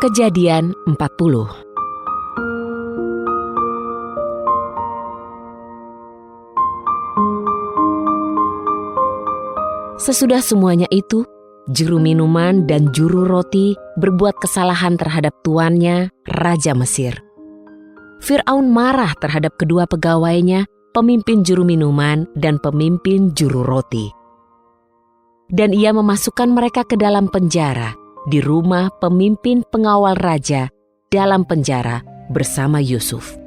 Kejadian 40. Sesudah semuanya itu, juru minuman dan juru roti berbuat kesalahan terhadap tuannya, Raja Mesir. Fir'aun marah terhadap kedua pegawainya, pemimpin juru minuman dan pemimpin juru roti. Dan ia memasukkan mereka ke dalam penjara, di rumah pemimpin pengawal raja, dalam penjara bersama Yusuf.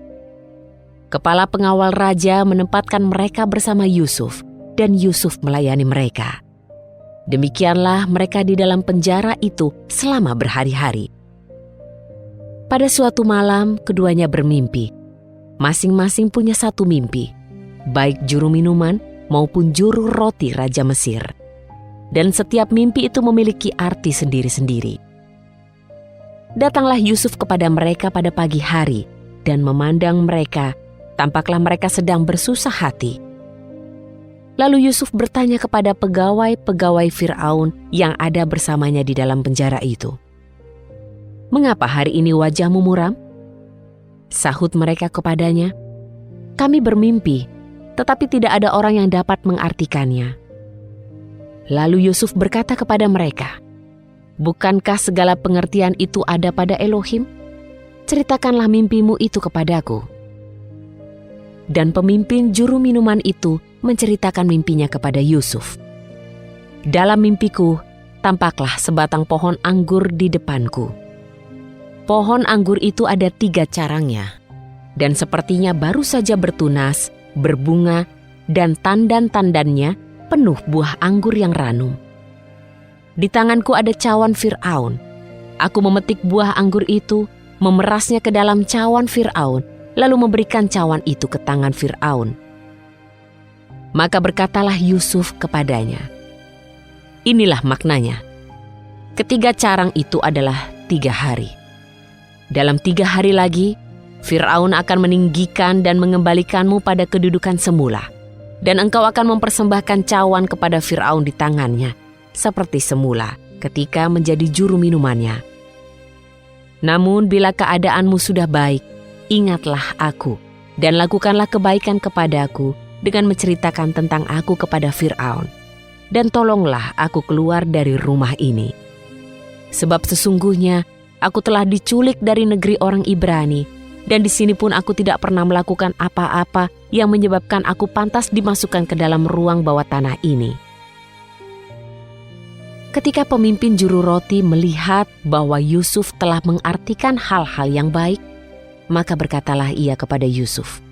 Kepala pengawal raja menempatkan mereka bersama Yusuf, dan Yusuf melayani mereka. Demikianlah mereka di dalam penjara itu selama berhari-hari. Pada suatu malam, keduanya bermimpi. Masing-masing punya satu mimpi, baik juru minuman maupun juru roti Raja Mesir. Dan setiap mimpi itu memiliki arti sendiri-sendiri. Datanglah Yusuf kepada mereka pada pagi hari dan memandang mereka, tampaklah mereka sedang bersusah hati. Lalu Yusuf bertanya kepada pegawai-pegawai Fir'aun yang ada bersamanya di dalam penjara itu, "Mengapa hari ini wajahmu muram?" Sahut mereka kepadanya, "Kami bermimpi, tetapi tidak ada orang yang dapat mengartikannya." Lalu Yusuf berkata kepada mereka, "Bukankah segala pengertian itu ada pada Elohim? Ceritakanlah mimpimu itu kepadaku." Dan pemimpin juru minuman itu menceritakan mimpinya kepada Yusuf. "Dalam mimpiku, tampaklah sebatang pohon anggur di depanku. Pohon anggur itu ada 3 carangnya, dan sepertinya baru saja bertunas, berbunga, dan tandan-tandannya penuh buah anggur yang ranum. Di tanganku ada cawan Fir'aun. Aku memetik buah anggur itu, memerasnya ke dalam cawan Fir'aun, lalu memberikan cawan itu ke tangan Fir'aun." Maka berkatalah Yusuf kepadanya, "Inilah maknanya. Ketiga carang itu adalah 3 hari. Dalam 3 hari lagi, Fir'aun akan meninggikan dan mengembalikanmu pada kedudukan semula. Dan engkau akan mempersembahkan cawan kepada Fir'aun di tangannya, seperti semula ketika menjadi juru minumannya. Namun bila keadaanmu sudah baik, ingatlah aku, dan lakukanlah kebaikan kepadaku dengan menceritakan tentang aku kepada Fir'aun. Dan tolonglah aku keluar dari rumah ini. Sebab sesungguhnya aku telah diculik dari negeri orang Ibrani, dan di sini pun aku tidak pernah melakukan apa-apa yang menyebabkan aku pantas dimasukkan ke dalam ruang bawah tanah ini." Ketika pemimpin juru roti melihat bahwa Yusuf telah mengartikan hal-hal yang baik, maka berkatalah ia kepada Yusuf,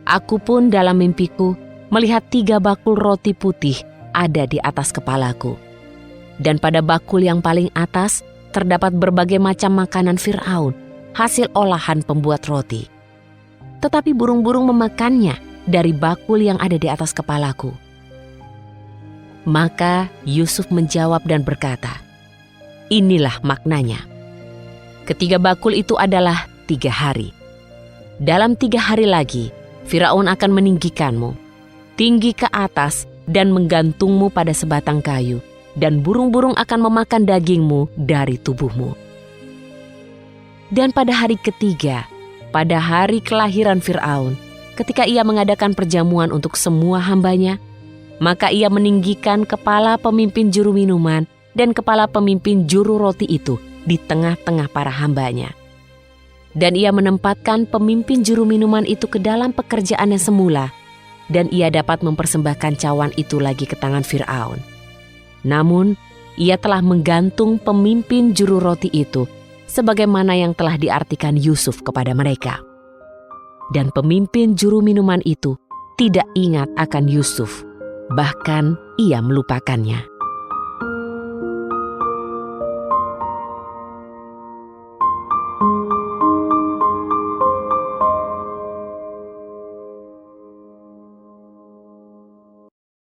"Aku pun dalam mimpiku melihat 3 bakul roti putih ada di atas kepalaku. Dan pada bakul yang paling atas terdapat berbagai macam makanan Fir'aun, hasil olahan pembuat roti. Tetapi burung-burung memakannya dari bakul yang ada di atas kepalaku." Maka Yusuf menjawab dan berkata, "Inilah maknanya. Ketiga bakul itu adalah 3 hari. Dalam 3 hari lagi, Firaun akan meninggikanmu, tinggi ke atas dan menggantungmu pada sebatang kayu, dan burung-burung akan memakan dagingmu dari tubuhmu. Dan pada hari ketiga, pada hari kelahiran Fir'aun, ketika ia mengadakan perjamuan untuk semua hambanya, maka ia meninggikan kepala pemimpin juru minuman dan kepala pemimpin juru roti itu di tengah-tengah para hambanya. Dan ia menempatkan pemimpin juru minuman itu ke dalam pekerjaannya semula, dan ia dapat mempersembahkan cawan itu lagi ke tangan Fir'aun. Namun, ia telah menggantung pemimpin juru roti itu sebagaimana yang telah diartikan Yusuf kepada mereka. Dan pemimpin juru minuman itu tidak ingat akan Yusuf, bahkan ia melupakannya.